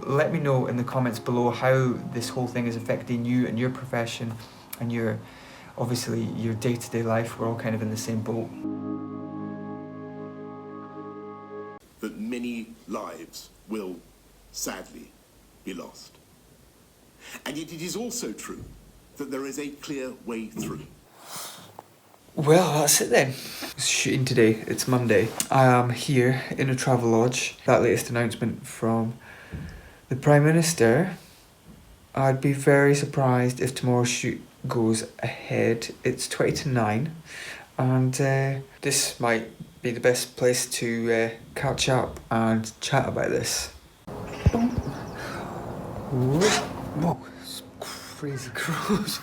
let me know in the comments below how this whole thing is affecting you and your profession and your, obviously, your day-to-day life. We're all kind of in the same boat. That many lives will, sadly, be lost. And yet it is also true that there is a clear way through. Well, that's it then. It's shooting today, it's Monday. I am here in a travel lodge. That latest announcement from the Prime Minister. I'd be very surprised if tomorrow's shoot goes ahead. It's 20 to 9 and this might be the best place to catch up and chat about this. Whoa, it's crazy crows.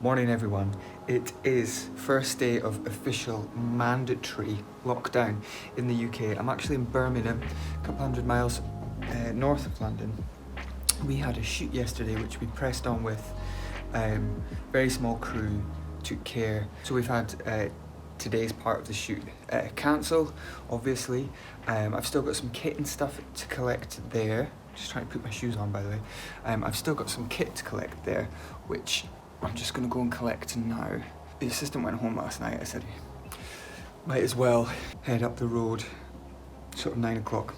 Morning everyone. It is first day of official mandatory lockdown in the UK. I'm actually in Birmingham, a couple hundred miles north of London. We had a shoot yesterday which we pressed on with. Very small crew, took care. So we've had today's part of the shoot cancelled, obviously. I've still got some kit and stuff to collect there. Just trying to put my shoes on, by the way. I've still got some kit to collect there, which I'm just going to go and collect now. The assistant went home last night. I said, might as well head up the road, sort of 9 o'clock,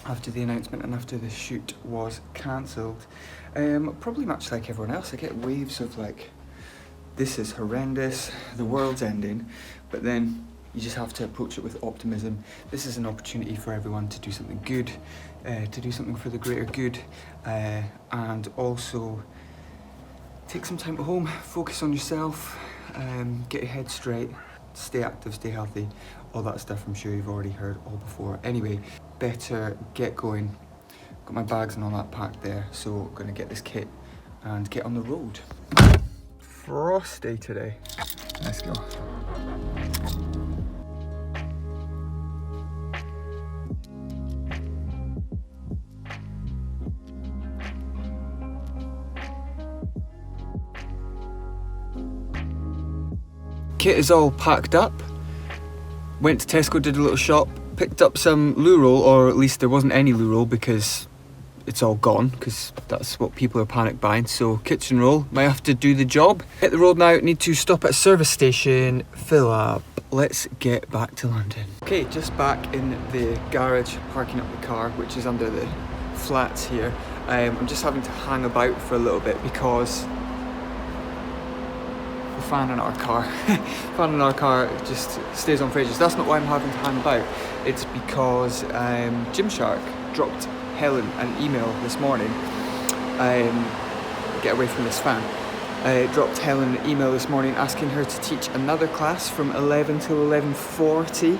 after the announcement and after the shoot was cancelled. Probably much like everyone else, I get waves of like, this is horrendous, the world's ending, but then you just have to approach it with optimism. This is an opportunity for everyone to do something good, to do something for the greater good, and also take some time at home, focus on yourself, get your head straight, stay active, stay healthy, all that stuff I'm sure you've already heard all before. Anyway, better get going. Got my bags and all that packed there, so gonna get this kit and get on the road. Frosty today. Let's go. Kit is all packed up. Went to Tesco, did a little shop, picked up some loo roll, or at least there wasn't any loo roll because it's all gone, because that's what people are panic buying. So kitchen roll might have to do the job. Hit the road now, need to stop at a service station, fill up. Let's get back to London. Okay, just back in the garage, parking up the car, which is under the flats here. I'm just having to hang about for a little bit because the fan in our car just stays on for ages. That's not why I'm having to hang about. It's because Gymshark dropped Helen an email this morning. Get away from this fan. Dropped Helen an email this morning asking her to teach another class from 11 till 11:40.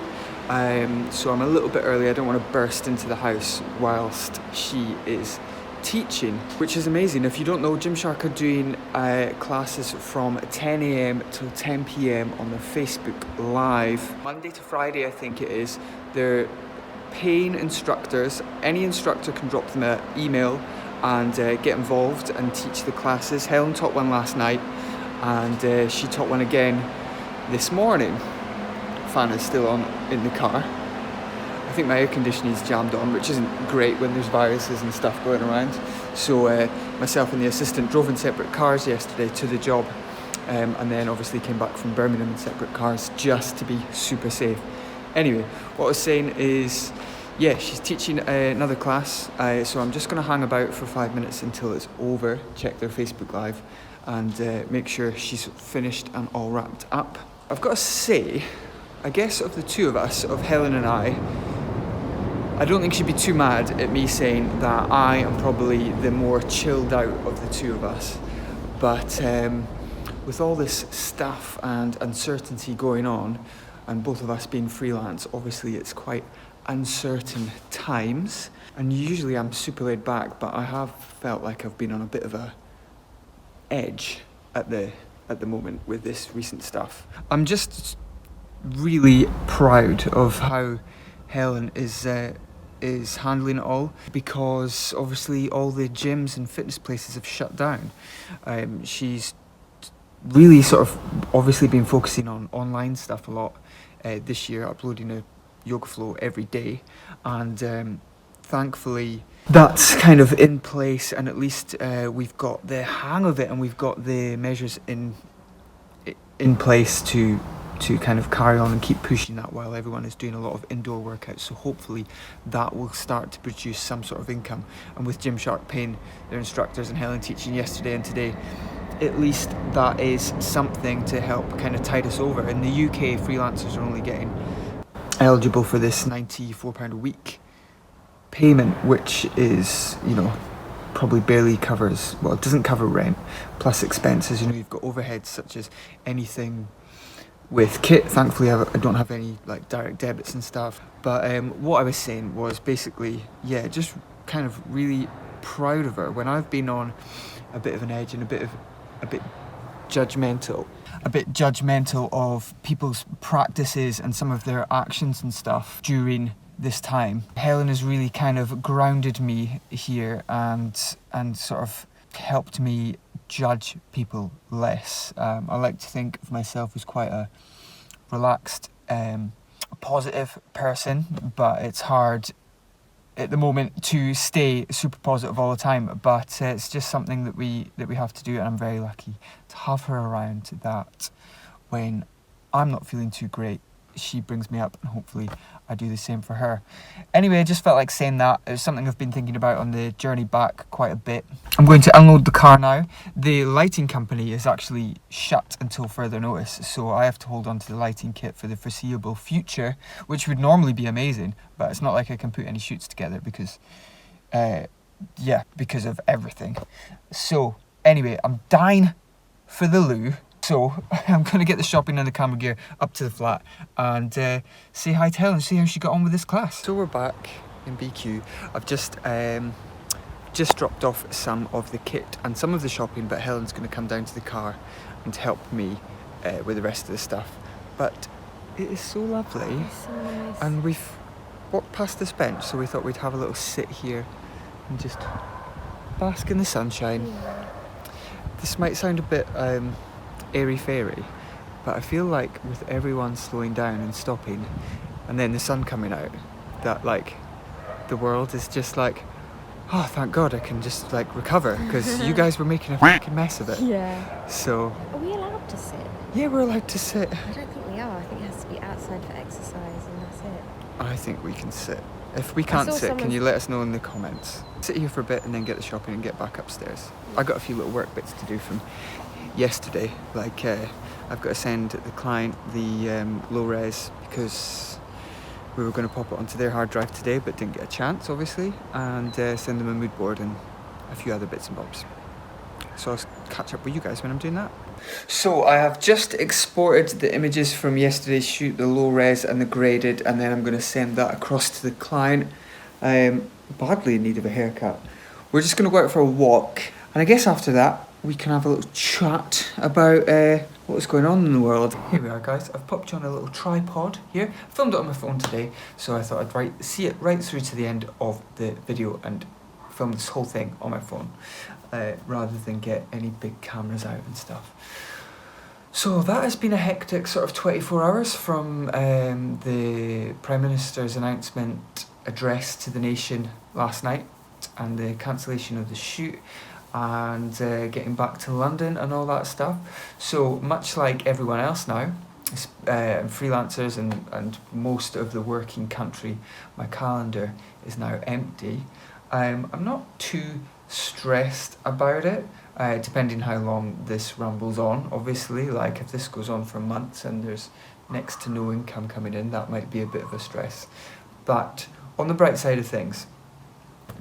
So I'm a little bit early. I don't want to burst into the house whilst she is teaching, which is amazing. If you don't know, Gymshark are doing classes from 10 AM till 10 PM on their Facebook Live. Monday to Friday, I think it is. They're paying instructors. Any instructor can drop them an email and get involved and teach the classes. Helen taught one last night and she taught one again this morning. Fan is still on in the car. I think my air conditioning is jammed on, which isn't great when there's viruses and stuff going around. So myself and the assistant drove in separate cars yesterday to the job, and then obviously came back from Birmingham in separate cars just to be super safe. Anyway, what I was saying is, yeah, she's teaching another class, so I'm just going to hang about for 5 minutes until it's over, check their Facebook Live, and make sure she's finished and all wrapped up. I've got to say, I guess of the two of us, of Helen and I don't think she'd be too mad at me saying that I am probably the more chilled out of the two of us. But with all this stuff and uncertainty going on, and both of us being freelance, obviously it's quite uncertain times. And usually I'm super laid back, but I have felt like I've been on a bit of a edge at the moment with this recent stuff. I'm just really proud of how Helen is handling it all, because obviously all the gyms and fitness places have shut down. She's really sort of obviously been focusing on online stuff a lot this year, uploading a yoga flow every day, and thankfully that's kind of in place, and at least we've got the hang of it, and we've got the measures in place to kind of carry on and keep pushing that while everyone is doing a lot of indoor workouts. So hopefully that will start to produce some sort of income. And with Gymshark paying their instructors and Helen teaching yesterday and today, at least that is something to help kind of tide us over. In the UK, freelancers are only getting eligible for this £94 a week payment, which is, you know, probably barely covers, well, it doesn't cover rent plus expenses. You know, you've got overheads such as anything with kit. Thankfully I don't have any like direct debits and stuff, but what I was saying was basically, yeah, just kind of really proud of her when I've been on a bit of an edge and a bit judgmental of people's practices and some of their actions and stuff during this time. Helen has really kind of grounded me here and sort of helped me judge people less. I like to think of myself as quite a relaxed, positive person, but it's hard at the moment to stay super positive all the time. But it's just something that we have to do, and I'm very lucky to have her around. That when I'm not feeling too great, she brings me up, and hopefully I do the same for her. Anyway, I just felt like saying that. It was something I've been thinking about on the journey back quite a bit. I'm going to unload the car now. The lighting company is actually shut until further notice, so I have to hold on to the lighting kit for the foreseeable future, which would normally be amazing, but it's not like I can put any shoots together because of everything. So anyway, I'm dying for the loo. So I'm going to get the shopping and the camera gear up to the flat and say hi to Helen, see how she got on with this class. So we're back in BQ. I've just dropped off some of the kit and some of the shopping, but Helen's going to come down to the car and help me with the rest of the stuff. But it is so lovely. It's so nice. And we've walked past this bench, so we thought we'd have a little sit here and just bask in the sunshine. Yeah. This might sound a bit airy-fairy, but I feel like with everyone slowing down and stopping and then the sun coming out, that like the world is just like, oh, thank God I can just like recover, because you guys were making a fucking mess of it. Yeah. So Are we allowed to sit? yeah, we're allowed to sit. I don't think we are. I think it has to be outside for exercise and that's it. I think we can sit. If we can't sit, can you let us know in the comments? Sit here for a bit and then get the shopping and get back upstairs. I got a few little work bits to do from yesterday, like I've got to send the client the low res because we were going to pop it onto their hard drive today but didn't get a chance, obviously, and send them a mood board and a few other bits and bobs. So I'll catch up with you guys when I'm doing that. So I have just exported the images from yesterday's shoot, the low res and the graded, and then I'm going to send that across to the client. Badly in need of a haircut. We're just going to go out for a walk, and I guess after that we can have a little chat about what's going on in the world. Here we are, guys. I've popped you on a little tripod here. I filmed it on my phone today, so I thought I'd see it right through to the end of the video and film this whole thing on my phone, rather than get any big cameras out and stuff. So that has been a hectic sort of 24 hours from the Prime Minister's announcement address to the nation last night and the cancellation of the shoot and getting back to London and all that stuff. So much like everyone else now, freelancers and most of the working country, my calendar is now empty. I'm not too stressed about it, depending how long this rumbles on. Obviously, like if this goes on for months and there's next to no income coming in, that might be a bit of a stress. But on the bright side of things,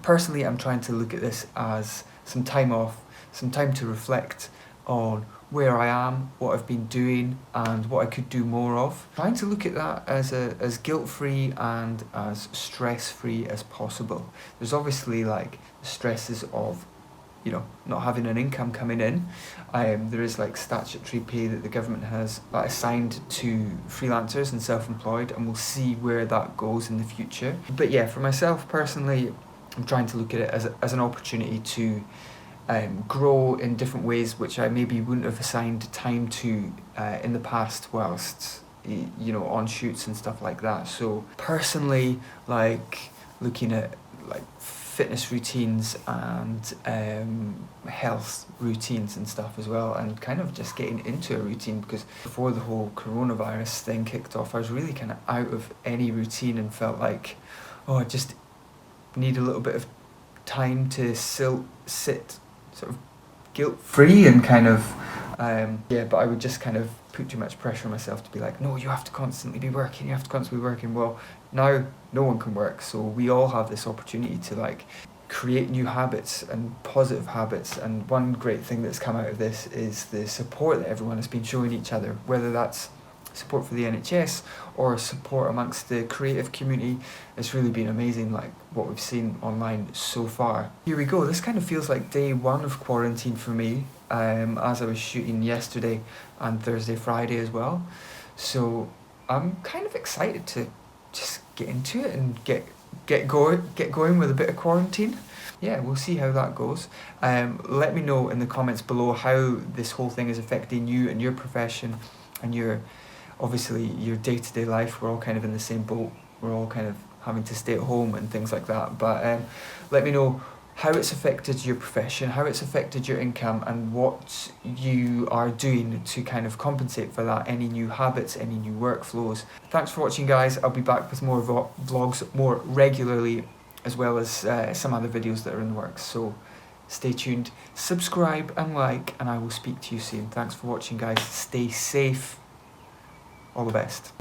personally I'm trying to look at this as some time off, some time to reflect on where I am, what I've been doing and what I could do more of. Trying to look at that as guilt-free and as stress-free as possible. There's obviously like the stresses of, you know, not having an income coming in. There is like statutory pay that the government has assigned to freelancers and self-employed, and we'll see where that goes in the future. But yeah, for myself personally, I'm trying to look at it as an opportunity to grow in different ways which I maybe wouldn't have assigned time to in the past whilst, you know, on shoots and stuff like that. So personally, like looking at like fitness routines and health routines and stuff as well, and kind of just getting into a routine, because before the whole coronavirus thing kicked off, I was really kind of out of any routine and felt like, oh, I just need a little bit of time to sit sort of guilt-free and kind of, but I would just kind of put too much pressure on myself to be like, no, you have to constantly be working, you have to constantly be working. Well, now no one can work, so we all have this opportunity to like create new habits and positive habits. And one great thing that's come out of this is the support that everyone has been showing each other, whether that's support for the NHS or support amongst the creative community. It's really been amazing, like what we've seen online so far. Here we go, this kind of feels like day one of quarantine for me, as I was shooting yesterday and Thursday, Friday as well. So I'm kind of excited to just get into it and get going with a bit of quarantine. Yeah, we'll see how that goes. Let me know in the comments below how this whole thing is affecting you and your profession and your, obviously, your day-to-day life. We're all kind of in the same boat. We're all kind of having to stay at home and things like that. But let me know how it's affected your profession, how it's affected your income, and what you are doing to kind of compensate for that. Any new habits, any new workflows. Thanks for watching, guys. I'll be back with more vlogs more regularly, as well as some other videos that are in the works. So stay tuned, subscribe and like, and I will speak to you soon. Thanks for watching, guys. Stay safe. All the best.